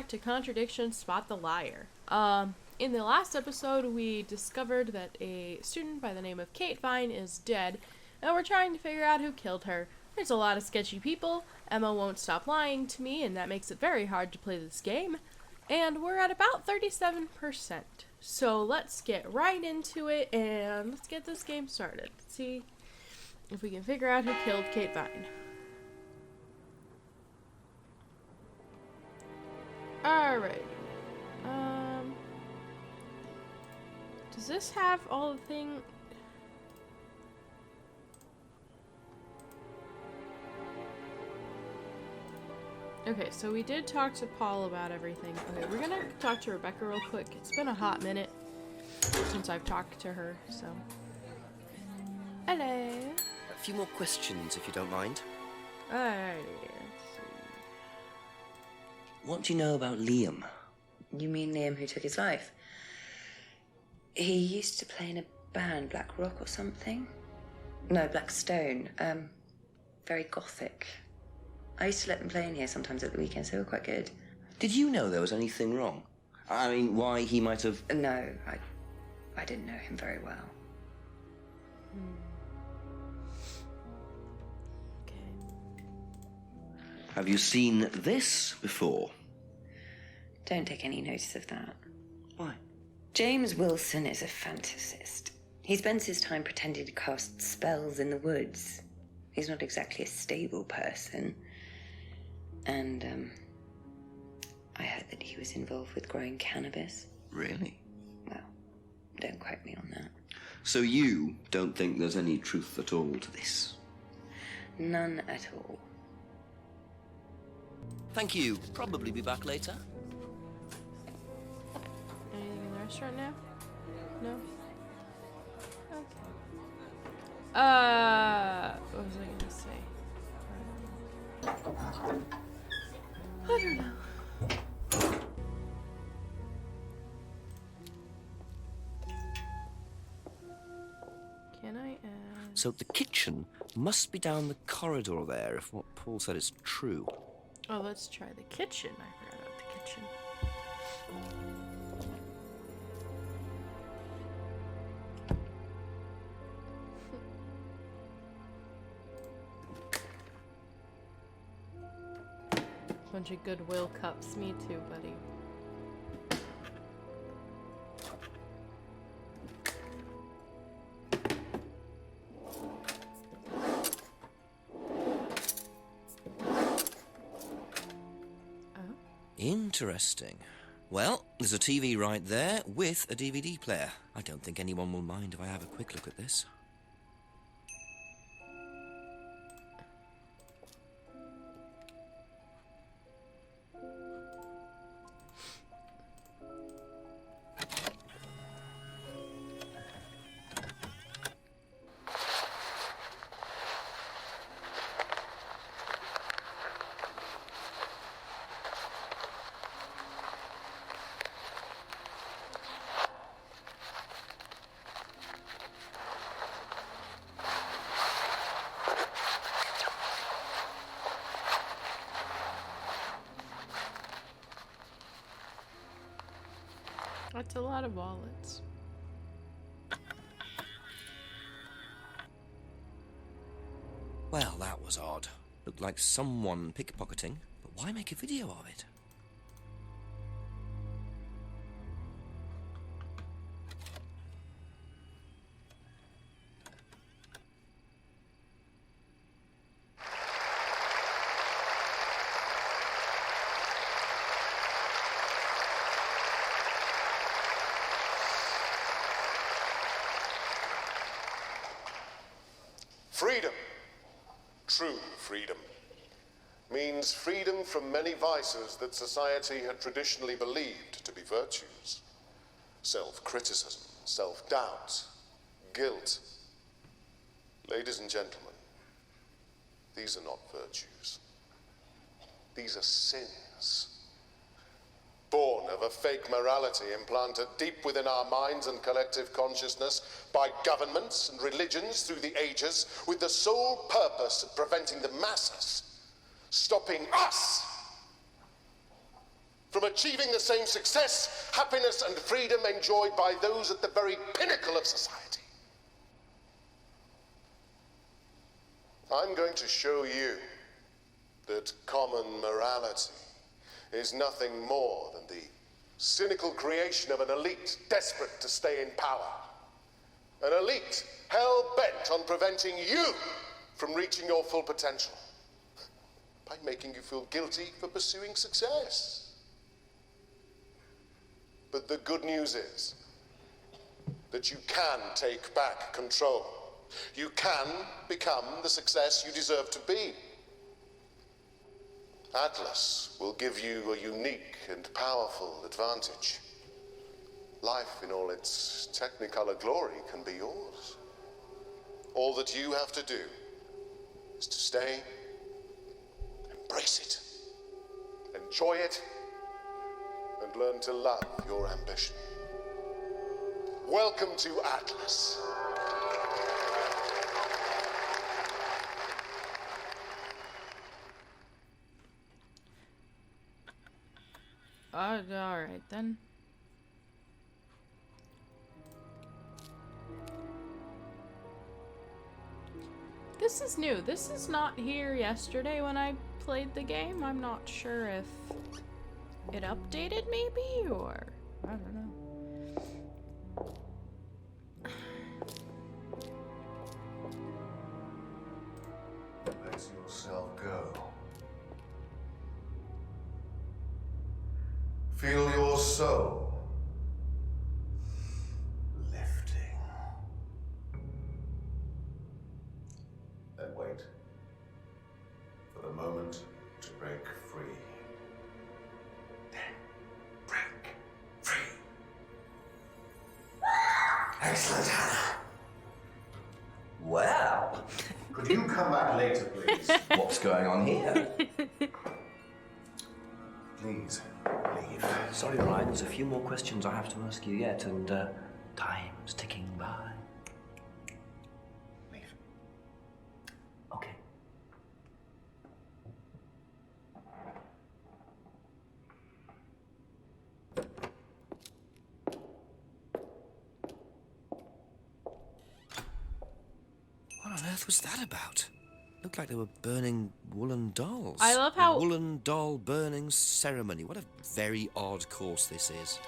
to Contradiction, Spot the Liar. In the last episode, we discovered that a student by the name of Kate Vine is dead, and we're trying to figure out who killed her. There's a lot of sketchy people, Emma won't stop lying to me, and that makes it very hard to play this game, and we're at about 37%. So let's get right into it, and let's get this game started. Let's see if we can figure out who killed Kate Vine. Alright. Does this have all the things? Okay, so we did talk to Paul about everything. Okay, we're gonna talk to Rebecca real quick. It's been a hot minute since I've talked to her, so. Hello. A few more questions, if you don't mind. Alrighty, let's see. What do you know about Liam? You mean Liam who took his life? He used to play in a band, Black Rock or something? No, Black Stone. Very gothic. I used to let them play in here sometimes at the weekends. They were quite good. Did you know there was anything wrong? I mean, why he might have... No, I didn't know him very well. Okay. Have you seen this before? Don't take any notice of that. Why? James Wilson is a fantasist. He spends his time pretending to cast spells in the woods. He's not exactly a stable person. And, I heard that he was involved with growing cannabis. Really? Well, don't quote me on that. So you don't think there's any truth at all to this? None at all. Thank you. Probably be back later. Anything in the restaurant now? No? Okay. What was I gonna say? I don't know. Can I add... So the kitchen must be down the corridor there, if what Paul said is true. Oh, let's try the kitchen. I forgot about the kitchen. Bunch of Goodwill cups. Me too, buddy. Interesting. Well, there's a TV right there with a DVD player. I don't think anyone will mind if I have a quick look at this. That's a lot of wallets. Well, that was odd. Looked like someone pickpocketing, but why make a video of it? Freedom, true freedom, means freedom from many vices that society had traditionally believed to be virtues. Self-criticism, self-doubt, guilt. Ladies and gentlemen, these are not virtues. These are sins. Born of a fake morality implanted deep within our minds and collective consciousness by governments and religions through the ages, with the sole purpose of preventing the masses, stopping us from achieving the same success, happiness, and freedom enjoyed by those at the very pinnacle of society. I'm going to show you that common morality is nothing more than the cynical creation of an elite desperate to stay in power. An elite hell-bent on preventing you from reaching your full potential by making you feel guilty for pursuing success. But the good news is that you can take back control. You can become the success you deserve to be. Atlas will give you a unique and powerful advantage. Life in all its technicolor glory can be yours. All that you have to do is to stay, embrace it, enjoy it, and learn to love your ambition. Welcome to Atlas. Alright then. This is new. This is not here yesterday when I played the game. I'm not sure if it updated maybe, or I don't know. Let yourself go. Feel your soul lifting. Then wait for the moment to break free. Then break free. Excellent, Hannah. Well, Could you come back later, please? what's going on here? Please, leave. Sorry, Ryan, there's a few more questions I have to ask you yet, and time's ticking by. Leave. Okay. What on earth was that about? Looked like they were burning woolen dolls. I love how- A woolen doll burning ceremony. What a very odd course this is.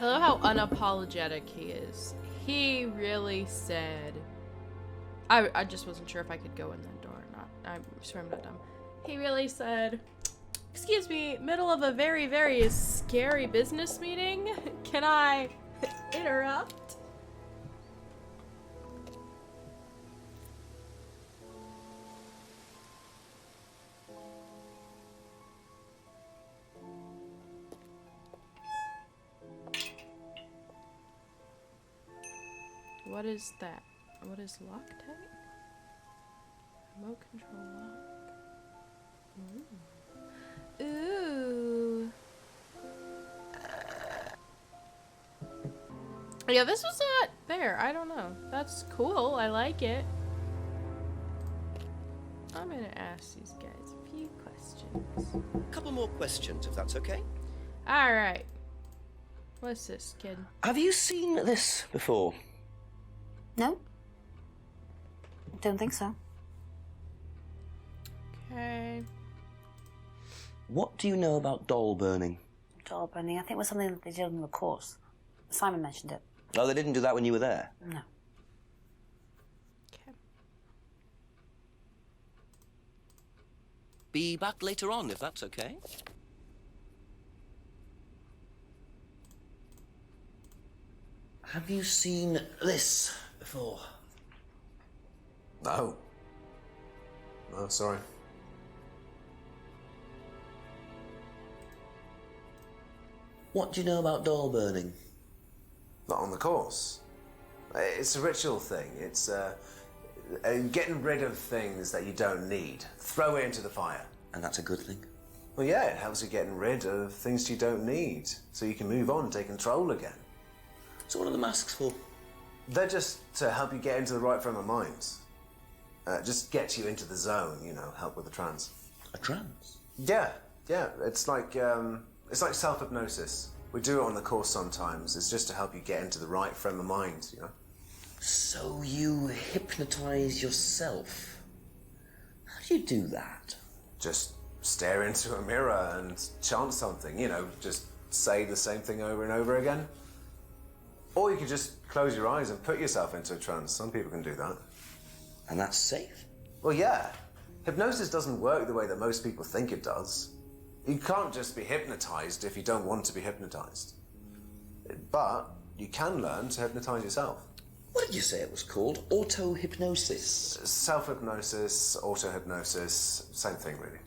I love how unapologetic he is. He really said... I just wasn't sure if I could go in that door or not. I'm sure I'm not dumb. He really said, "Excuse me, middle of a very, very scary business meeting? Can I interrupt?" What is that? What is Loctite? Remote control lock. Ooh. Ooh. Yeah, this was not there. I don't know. That's cool. I like it. I'm gonna ask these guys a few questions. A couple more questions, if that's okay. Alright. What's this, kid? Have you seen this before? No? Don't think so. Okay. What do you know about doll burning? Doll burning, I think it was something that they did on the course. Simon mentioned it. Oh, they didn't do that when you were there? No. Okay. Be back later on, if that's okay. Have you seen this before? No. No, sorry. What do you know about doll burning? Not on the course. It's a ritual thing. It's getting rid of things that you don't need. Throw it into the fire. And that's a good thing. Well, yeah, it helps you getting rid of things you don't need, so you can move on and take control again. So what are the masks for? They're just to help you get into the right frame of mind. Just get you into the zone, you know, help with the trance. A trance? Yeah. It's like It's like self-hypnosis. We do it on the course sometimes. It's just to help you get into the right frame of mind, you know? So you hypnotize yourself? How do you do that? Just stare into a mirror and chant something, you know, just say the same thing over and over again. Or you could just close your eyes and put yourself into a trance. Some people can do that. And that's safe? Well, yeah. Hypnosis doesn't work the way that most people think it does. You can't just be hypnotized if you don't want to be hypnotized. But you can learn to hypnotize yourself. What did you say it was called? Auto-hypnosis? Self-hypnosis, auto-hypnosis, same thing, really.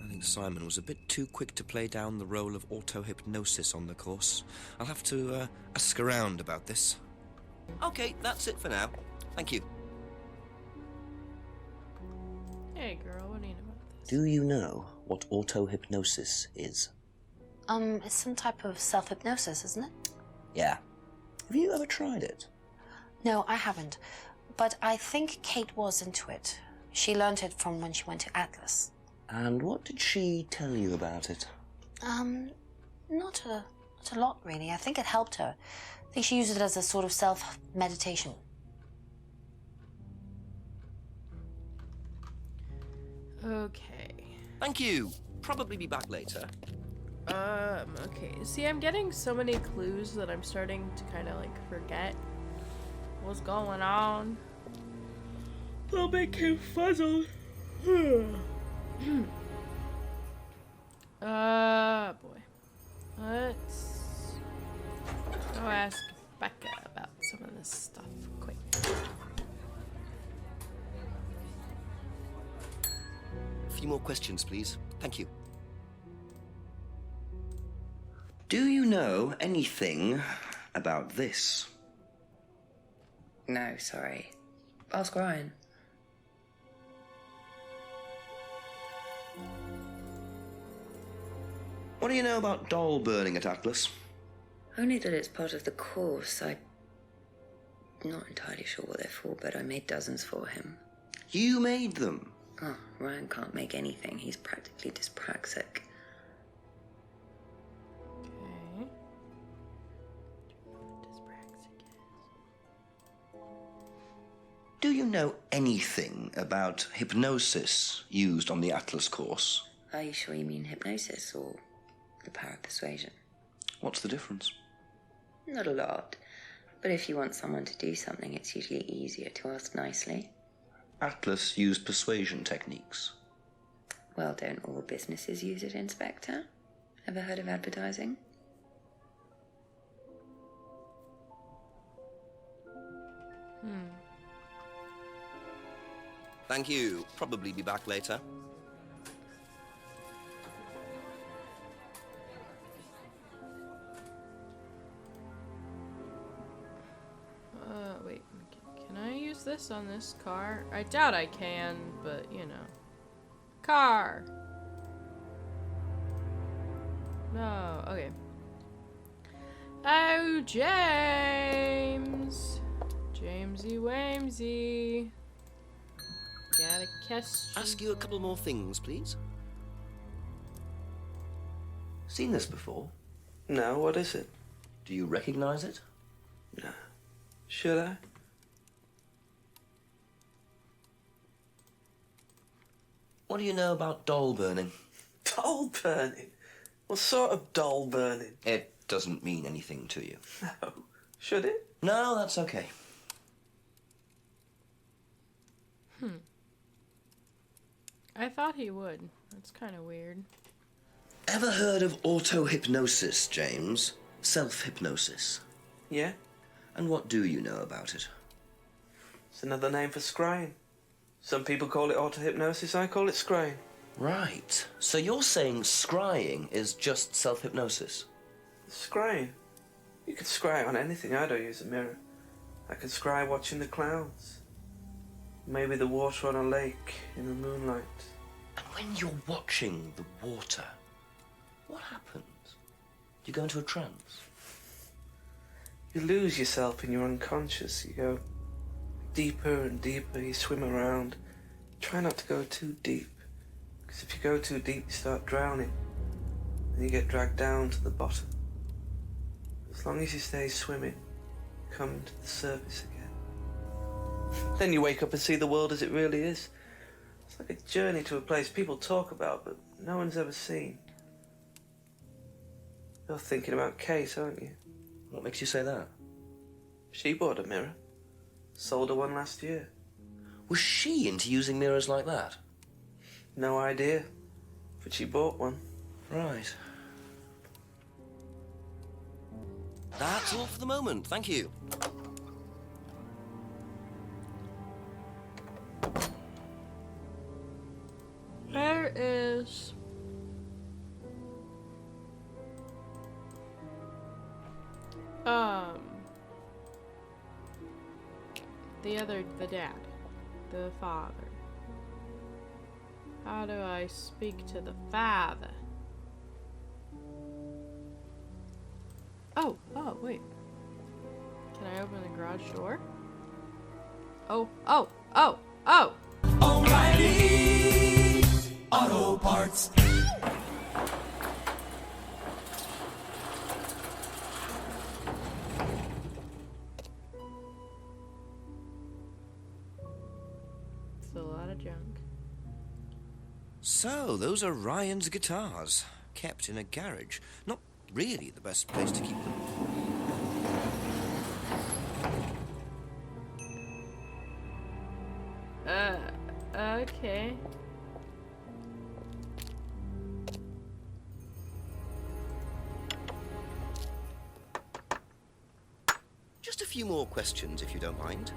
I think Simon was a bit too quick to play down the role of auto-hypnosis on the course. I'll have to ask around about this. Okay, that's it for now. Thank you. Hey, girl, what do you know about this? Do you know what auto-hypnosis is? It's some type of self-hypnosis, isn't it? Yeah. Have you ever tried it? No, I haven't. But I think Kate was into it. She learned it from when she went to Atlas. And what did she tell you about it? Not a lot, really. I think it helped her. I think she used it as a sort of self-meditation. Okay. Thank you. Probably be back later. Okay. See, I'm getting so many clues that I'm starting to kind of, like, forget what's going on. I'll make him fuzzled. Boy. Let's go ask Becca about some of this stuff quick. A few more questions, please. Thank you. Do you know anything about this? No, sorry. Ask Ryan. What do you know about doll burning at Atlas? Only that it's part of the course. I'm not entirely sure what they're for, but I made dozens for him. You made them? Oh, Ryan can't make anything. He's practically dyspraxic. Okay. Dyspraxic is. Do you know anything about hypnosis used on the Atlas course? Are you sure you mean hypnosis or the power of persuasion? What's the difference? Not a lot. But if you want someone to do something, it's usually easier to ask nicely. Atlas used persuasion techniques. Well, don't all businesses use it, Inspector? Ever heard of advertising? Thank you. Probably be back later. Wait. Can I use this on this car? I doubt I can, but you know. Car! No, okay. Oh, James! Jamesy Wamesy. Got a question. Ask you a couple more things, please. Seen this before? No, what is it? Do you recognize it? No. Should I? What do you know about doll burning? Doll burning? What sort of doll burning? It doesn't mean anything to you. No. Should it? No, that's okay. I thought he would. That's kind of weird. Ever heard of auto-hypnosis, James? Self-hypnosis. Yeah? And what do you know about it? It's another name for scrying. Some people call it auto-hypnosis, I call it scrying. Right. So you're saying scrying is just self-hypnosis? Scrying? You can scry on anything. I don't use a mirror. I can scry watching the clouds. Maybe the water on a lake in the moonlight. And when you're watching the water, what happens? Do you go into a trance? You lose yourself in your unconscious. You go deeper and deeper. You swim around. Try not to go too deep. Because if you go too deep, you start drowning. and you get dragged down to the bottom. As long as you stay swimming, come to the surface again. Then you wake up and see the world as it really is. It's like a journey to a place people talk about, but no one's ever seen. You're thinking about Kate, aren't you? What makes you say that? She bought a mirror. Sold her one last year. Was she into using mirrors like that? No idea, but she bought one. Right. That's all for the moment, thank you. Where is... the dad, the father. How do I speak to the father? Oh, wait. Can I open the garage door? Oh. O'Reilly Auto Parts. It's a lot of junk. So, those are Ryan's guitars, kept in a garage. Not really the best place to keep them. Okay. Just a few more questions, if you don't mind.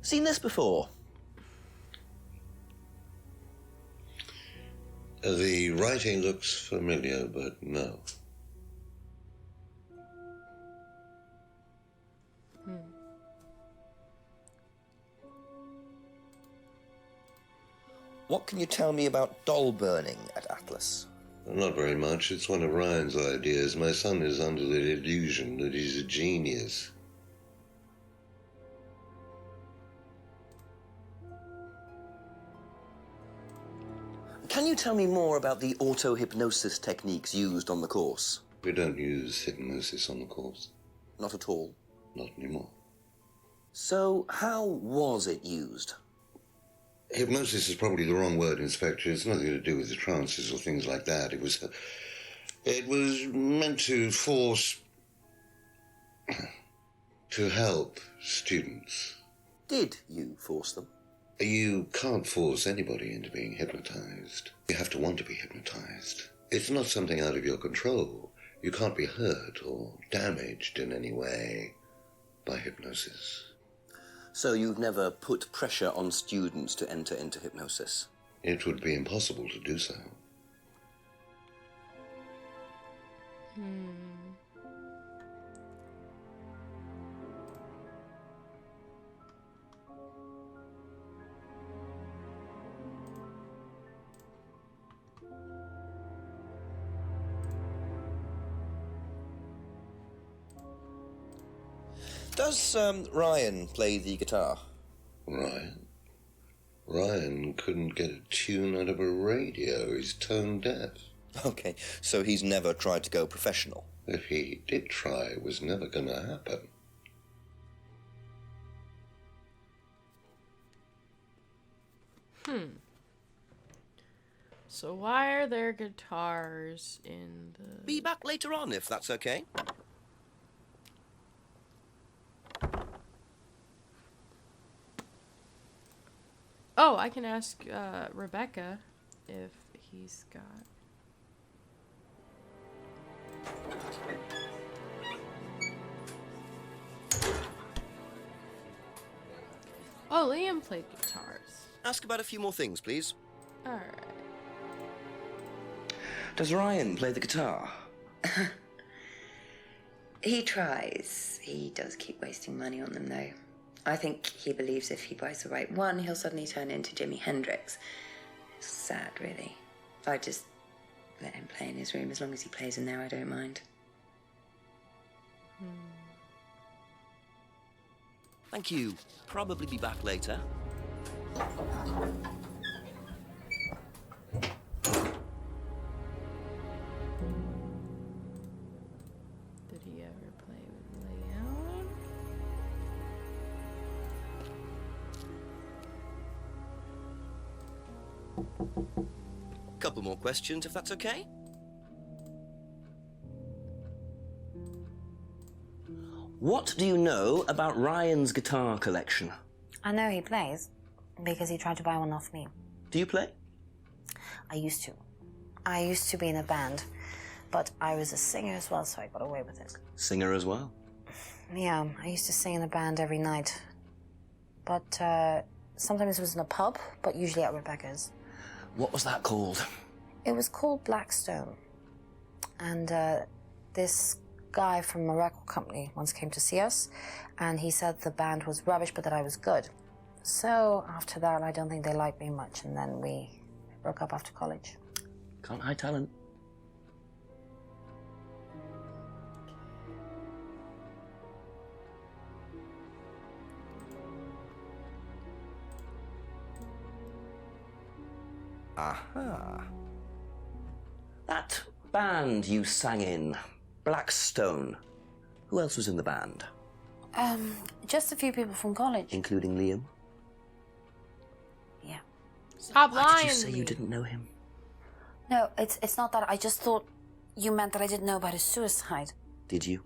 Seen this before? The writing looks familiar, but no. What can you tell me about doll burning at Atlas? Not very much. It's one of Ryan's ideas. My son is under the illusion that he's a genius. Can you tell me more about the auto-hypnosis techniques used on the course? We don't use hypnosis on the course. Not at all. Not anymore. So, how was it used? Hypnosis is probably the wrong word, Inspector. It's nothing to do with the trances or things like that. It was meant to force... to help students. Did you force them? You can't force anybody into being hypnotized. You have to want to be hypnotized. It's not something out of your control. You can't be hurt or damaged in any way by hypnosis. So you've never put pressure on students to enter into hypnosis? It would be impossible to do so. Does Ryan play the guitar? Ryan? Ryan couldn't get a tune out of a radio. He's tone deaf. Okay, so he's never tried to go professional? If he did try, it was never going to happen. So why are there guitars in the... Be back later on, if that's okay. Oh, I can ask Rebecca if he's got... Oh, Liam played guitars. Ask about a few more things, please. Alright. Does Ryan play the guitar? He tries. He does keep wasting money on them, though. I think he believes if he buys the right one, he'll suddenly turn into Jimi Hendrix. It's sad, really. I just let him play in his room. As long as he plays in there, I don't mind. Thank you. Probably be back later. Couple more questions, if that's okay? What do you know about Ryan's guitar collection? I know he plays because he tried to buy one off me. Do you play? I used to. I used to be in a band, but I was a singer as well, so I got away with it. Singer as well? Yeah, I used to sing in a band every night. But sometimes it was in a pub, but usually at Rebecca's. What was that called? It was called Blackstone. And this guy from a record company once came to see us, and he said the band was rubbish, but that I was good. So after that, I don't think they liked me much, and then we broke up after college. Can't hide talent. Aha. That band you sang in, Blackstone. Who else was in the band? Just a few people from college. Including Liam? Yeah. Stop Why lying did you say to you me. didn't know him? No, it's not that. I just thought you meant that I didn't know about his suicide. Did you?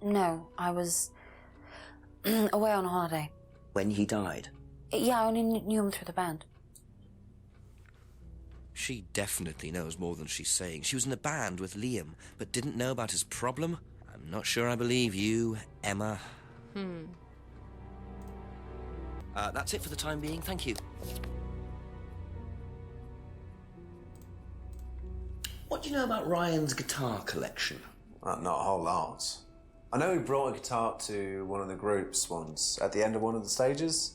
No, I was away on holiday. When he died? Yeah, I only knew him through the band. She definitely knows more than she's saying. She was in a band with Liam, but didn't know about his problem? I'm not sure I believe you, Emma. That's it for the time being. Thank you. What do you know about Ryan's guitar collection? Not a whole lot. I know he brought a guitar to one of the groups once, at the end of one of the stages.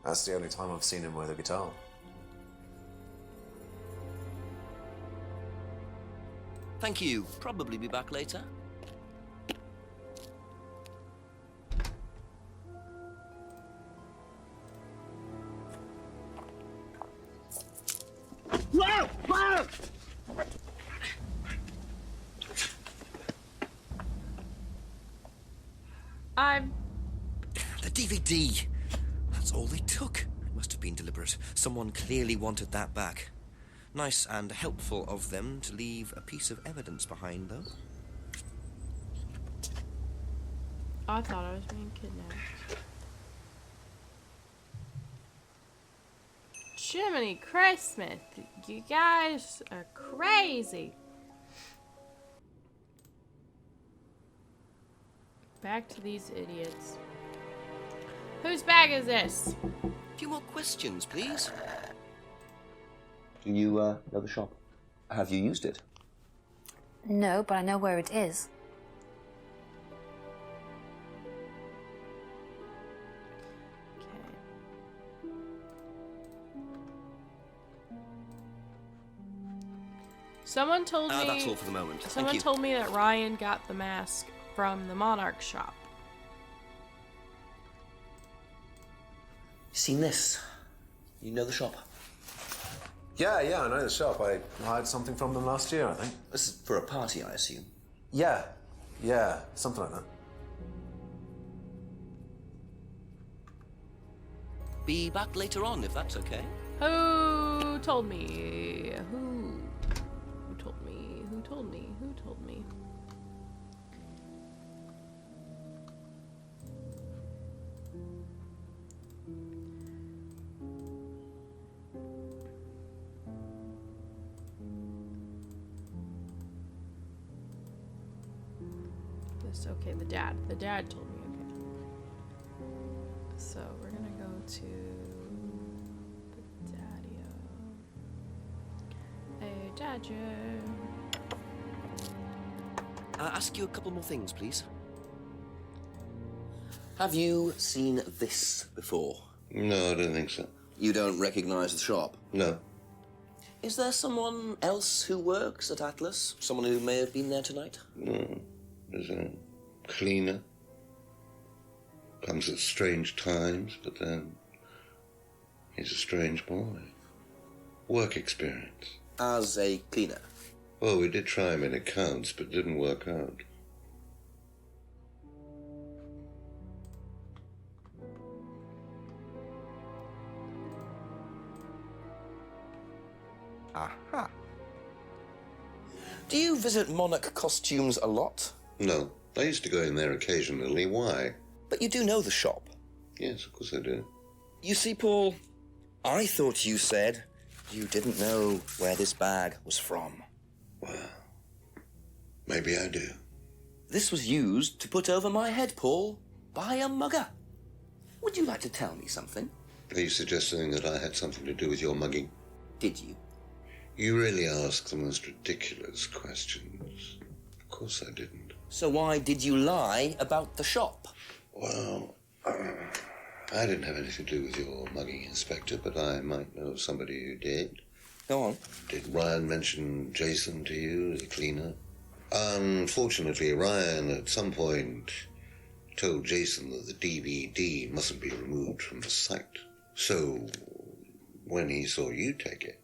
That's the only time I've seen him with a guitar. Thank you. Probably be back later. I'm... The DVD! That's all they took. It must have been deliberate. Someone clearly wanted that back. Nice and helpful of them to leave a piece of evidence behind, though. I thought I was being kidnapped. Jiminy Christmas, you guys are crazy. Back to these idiots. Whose bag is this? A few more questions, please. Do you know the shop? Have you used it? No, but I know where it is. Okay. Someone told me. That's all for the moment. Thank Someone you. told me that Ryan got the mask from the Monarch shop. Seen this? You know the shop? Yeah, I know the shop. I hired something from them last year, I think. This is for a party, I assume. Yeah, something like that. Be back later on, if that's okay. Who told me? Who told me? Who told me? Who told me? This, okay, the dad. The dad told me, okay. So we're gonna go to the daddy-o. Hey, Dadger. Ask you a couple more things, please. Have you seen this before? No, I don't think so. You don't recognize the shop? No. Is there someone else who works at Atlas? Someone who may have been there tonight? No. There's a cleaner. Comes at strange times, but then he's a strange boy. Work experience. As a cleaner? Well, we did try him in accounts, but it didn't work out. visit Monarch Costumes a lot? No, I used to go in there occasionally. Why? But you do know the shop. Yes, of course I do. You see, Paul, I thought you said you didn't know where this bag was from. Well, maybe I do. This was used to put over my head, Paul, by a mugger. Would you like to tell me something? Are you suggesting that I had something to do with your mugging? Did you? You really ask the most ridiculous questions. Of course I didn't. So why did you lie about the shop? Well, I didn't have anything to do with your mugging, Inspector, but I might know somebody who did. Go on. Did Ryan mention Jason to you, the cleaner? Unfortunately, Ryan at some point told Jason that the DVD mustn't be removed from the site. So, when he saw you take it,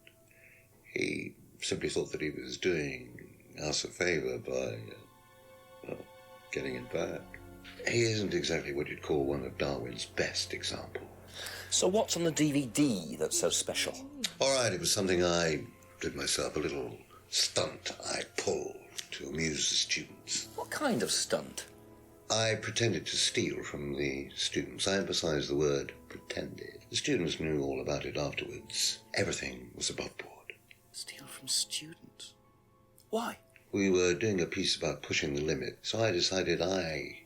he simply thought that he was doing us a favor by, getting it back. He isn't exactly what you'd call one of Darwin's best examples. So what's on the DVD that's so special? All right, it was something I did myself, a little stunt I pulled to amuse the students. What kind of stunt? I pretended to steal from the students. I emphasize the word pretended. The students knew all about it afterwards. Everything was above board. Steal from students? Why? We were doing a piece about pushing the limit, so I decided I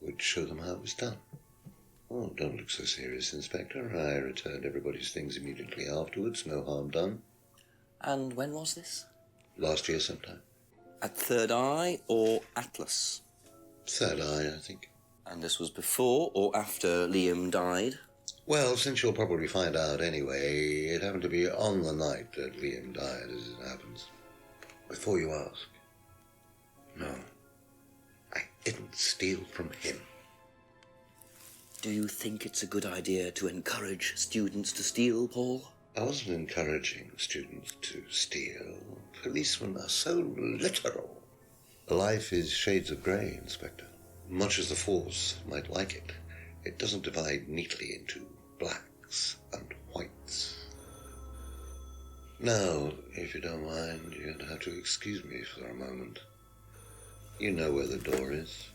would show them how it was done. Oh, don't look so serious, Inspector. I returned everybody's things immediately afterwards. No harm done. And when was this? Last year sometime. At Third Eye or Atlas? Third Eye, I think. And this was before or after Liam died? Well, since you'll probably find out anyway, it happened to be on the night that Liam died, as it happens. Before you ask, no, I didn't steal from him. Do you think it's a good idea to encourage students to steal, Paul? I wasn't encouraging students to steal. Policemen are so literal. Life is shades of grey, Inspector. Much as the Force might like it, it doesn't divide neatly into blacks and whites. Now, if you don't mind, you're going to have to excuse me for a moment. You know where the door is.